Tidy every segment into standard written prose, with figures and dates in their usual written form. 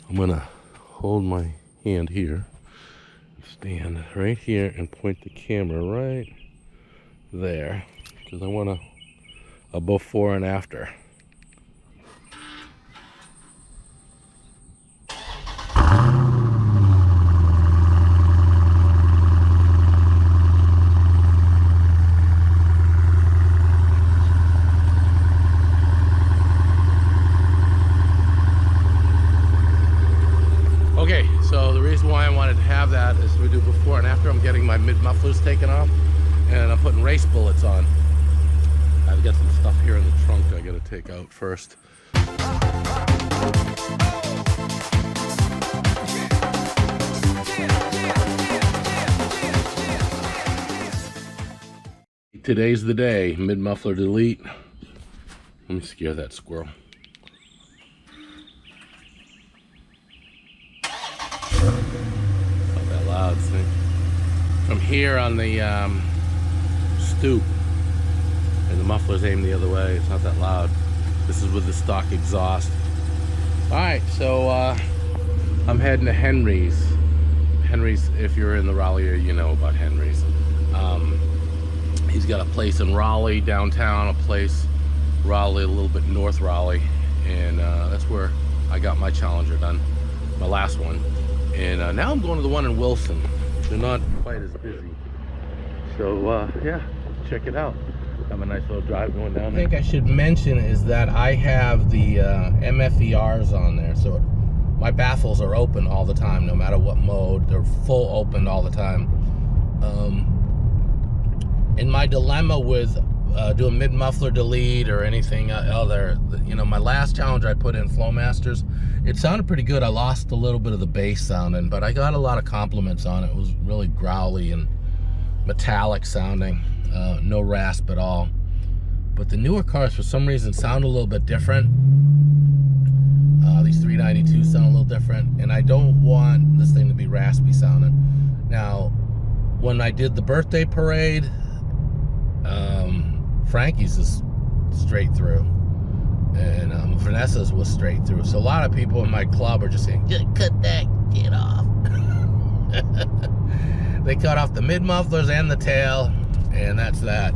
I'm gonna hold my hand here, stand right here, and point the camera right there, because I want a before and after. Okay, so the reason why I wanted to have that is we do before and after. I'm getting my mid mufflers taken off, and I'm putting race bullets on. I've got some stuff here in the trunk I gotta take out first. Today's the day, Mid Muffler Delete. Let me scare that squirrel. Not that loud, see? From here on the stoop, and the muffler's aimed the other way, it's not that loud. This is with the stock exhaust. Alright, so I'm heading to Henry's. Henry's, if you're in the Raleigh area, you know about Henry's. He's got a place in Raleigh, downtown, a place Raleigh, a little bit north Raleigh, and that's where I got my Challenger done, my last one. And now I'm going to the one in Wilson. They're not quite as busy. So yeah, check it out. Have a nice little drive going down there. I think I should mention is that I have the MFERs on there, so my baffles are open all the time, no matter what mode. They're full open all the time. In my dilemma with doing mid muffler delete or anything other, you know, my last Challenger I put in Flowmasters, it sounded pretty good. I lost a little bit of the bass sounding, but I got a lot of compliments on it. It was really growly and metallic sounding, no rasp at all. But the newer cars for some reason sound a little bit different. These 392 sound a little different, and I don't want this thing to be raspy sounding. Now, when I did the birthday parade, Frankie's is straight through, and Vanessa's was straight through. So a lot of people in my club are just saying, just cut that shit off. They cut off the mid mufflers and the tail, and that's that.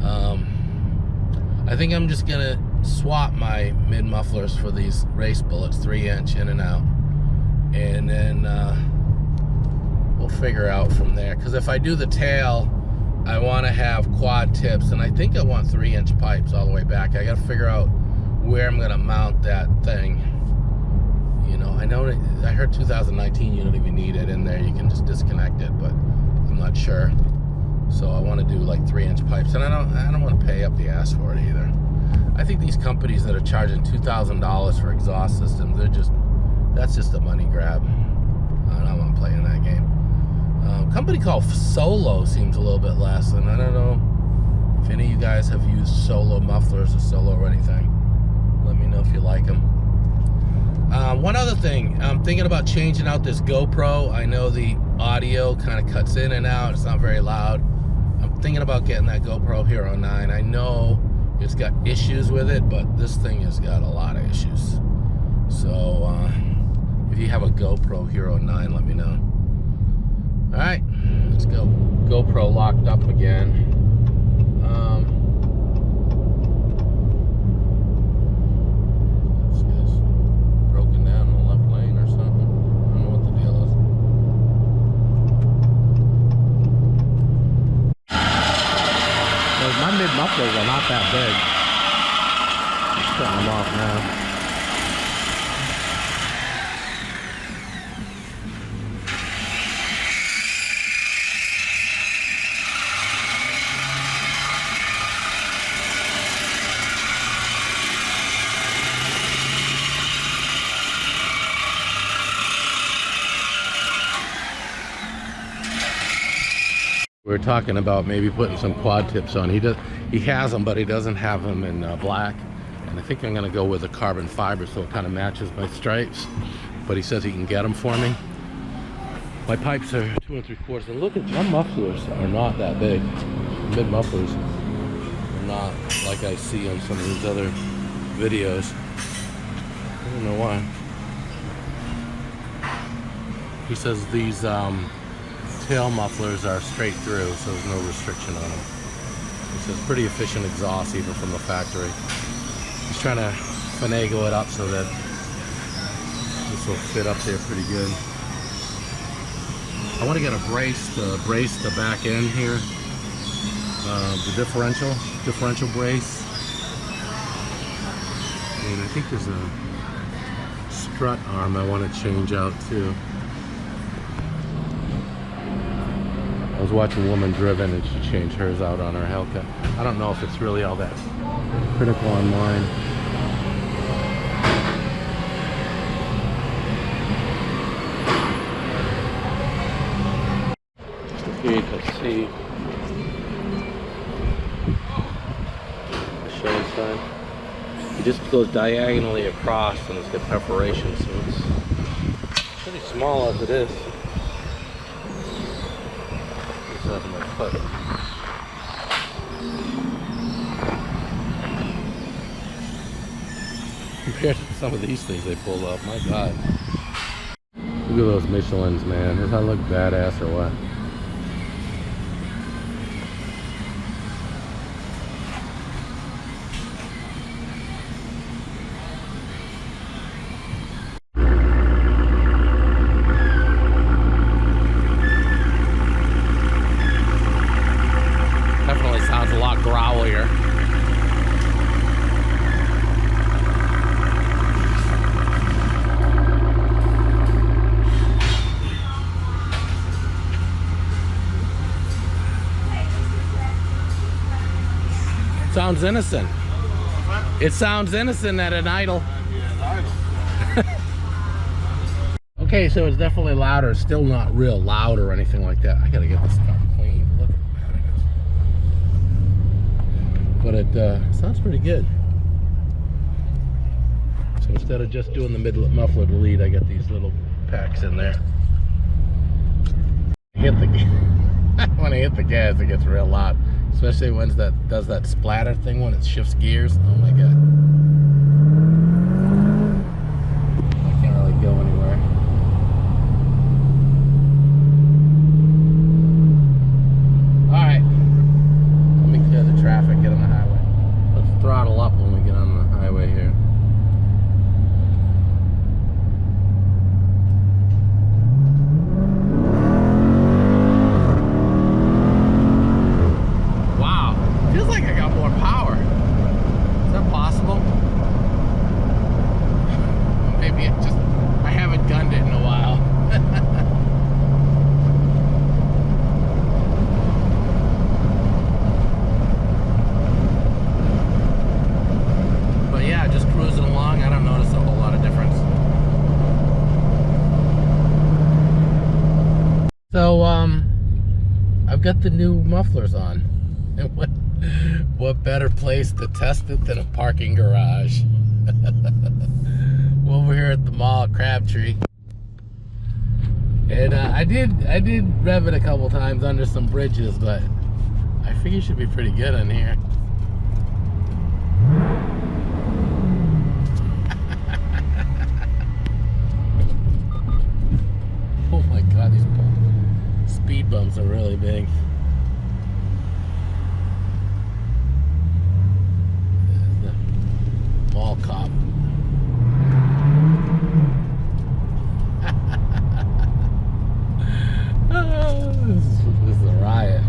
I think I'm just gonna swap my mid mufflers for these RaceBullets, 3-inch in and out, and then we'll figure out from there. Because if I do the tail, I want to have quad tips, and I think I want 3-inch pipes all the way back. I got to figure out where I'm going to mount that thing. You know, I heard 2019 you don't even need it in there. You can just disconnect it, but I'm not sure. So I want to do like 3-inch pipes, and I don't want to pay up the ass for it either. I think these companies that are charging $2,000 for exhaust systems, that's just a money grab. I don't want to play in that game. Company called Solo seems a little bit less, and I don't know if any of you guys have used Solo mufflers or Solo or anything. Let me know if you like them. One other thing, I'm thinking about changing out this GoPro. I know the audio kind of cuts in and out. It's not very loud. I'm thinking about getting that GoPro Hero 9. I know it's got issues with it, but this thing has got a lot of issues. So if you have a GoPro Hero 9, let me know. All right, let's go. GoPro locked up again. This guy's broken down in the left lane or something. I don't know what the deal is. My mid mufflers are not that big. Just cutting them off now. We're talking about maybe putting some quad tips on. He has them, but he doesn't have them in black. And I think I'm gonna go with a carbon fiber so it kind of matches my stripes. But he says he can get them for me. My pipes are 2 3/4. And look at my mufflers are not that big. Mid mufflers are not like I see on some of these other videos. I don't know why. He says these tail mufflers are straight through, so there's no restriction on them. He says pretty efficient exhaust even from the factory. He's trying to finagle it up so that this will fit up there pretty good. I want to get a brace to brace the back end here, the differential brace. And I think there's a strut arm I want to change out too. I was watching a woman driven and she changed hers out on her Hellcat. I don't know if it's really all that critical on mine. Here you can see the show sign. It just goes diagonally across and it's got perforations, so it's pretty small as it is. Compared to some of these things they pull up, my God. Look at those Michelins, man. Does that look badass or what? Sounds innocent. It sounds innocent at an idle. Okay, so it's definitely louder. It's still not real loud or anything like that. I gotta get this car clean. Look at it. But it sounds pretty good. So instead of just doing the Mid Muffler Delete, I got these little packs in there. When I hit the gas, it gets real loud. Especially when that does that splatter thing when it shifts gears. Oh my God. I can't really go anywhere. Alright. Let me clear the traffic, get on the highway. Let's throttle up when we get on the highway here. So I've got the new mufflers on, and what better place to test it than a parking garage? Over here at the mall at Crabtree, and I did rev it a couple times under some bridges, but I figure it should be pretty good in here. Oh my God, these speed bumps are really big. There's the mall cop. This is a riot.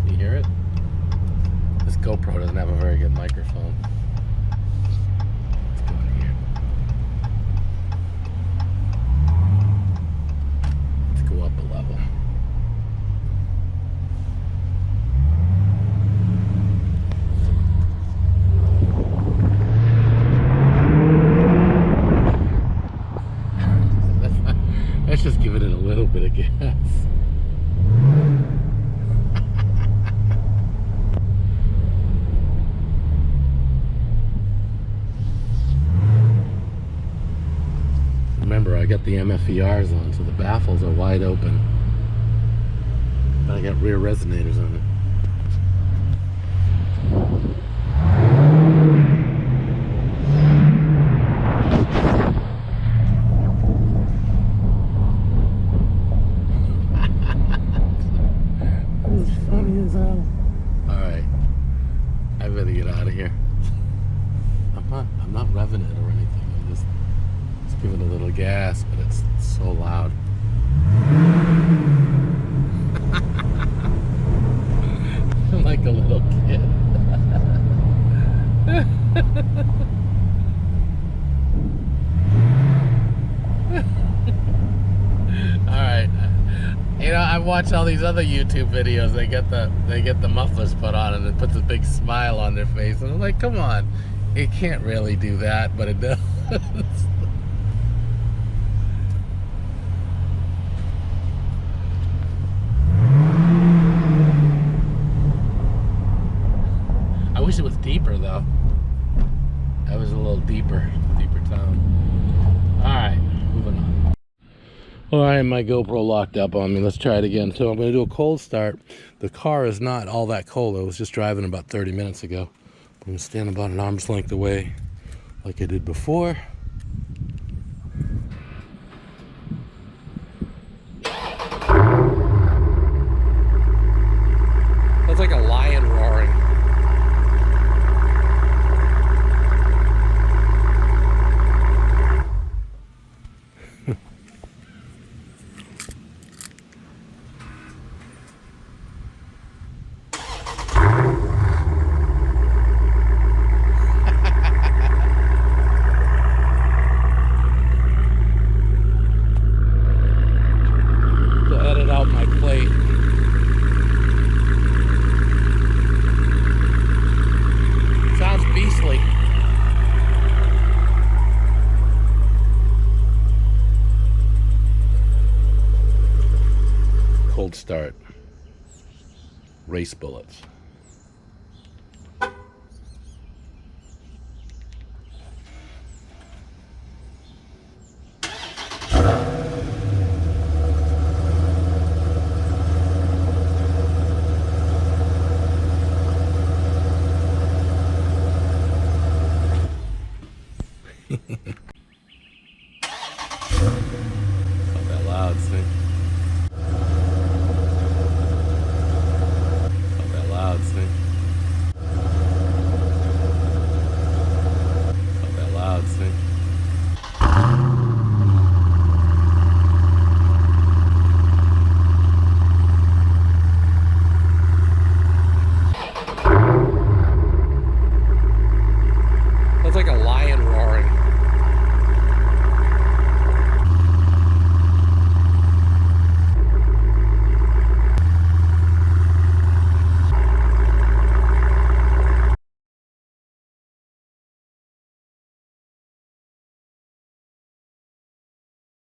You hear it? This GoPro doesn't have a very good microphone. Let's just give it a little bit of gas. Remember, I got the MFERs on, so the baffles are wide open. But I got rear resonators on it. as hell. Alright. I better get out of here. I'm not revving it or anything. I'm just giving a little gas, but it's so loud. I'm like a little kid. Alright. You know, I watch all these other YouTube videos. They get the mufflers put on and it puts a big smile on their face. And I'm like, come on. It can't really do that, but it does. I wish it was deeper though. That was a little deeper tone. Alright, moving on. Alright, my GoPro locked up on me. Let's try it again. So I'm going to do a cold start. The car is not all that cold. I was just driving about 30 minutes ago. I'm going to stand about an arm's length away like I did before. That's like a lion roaring. Start RaceBullets.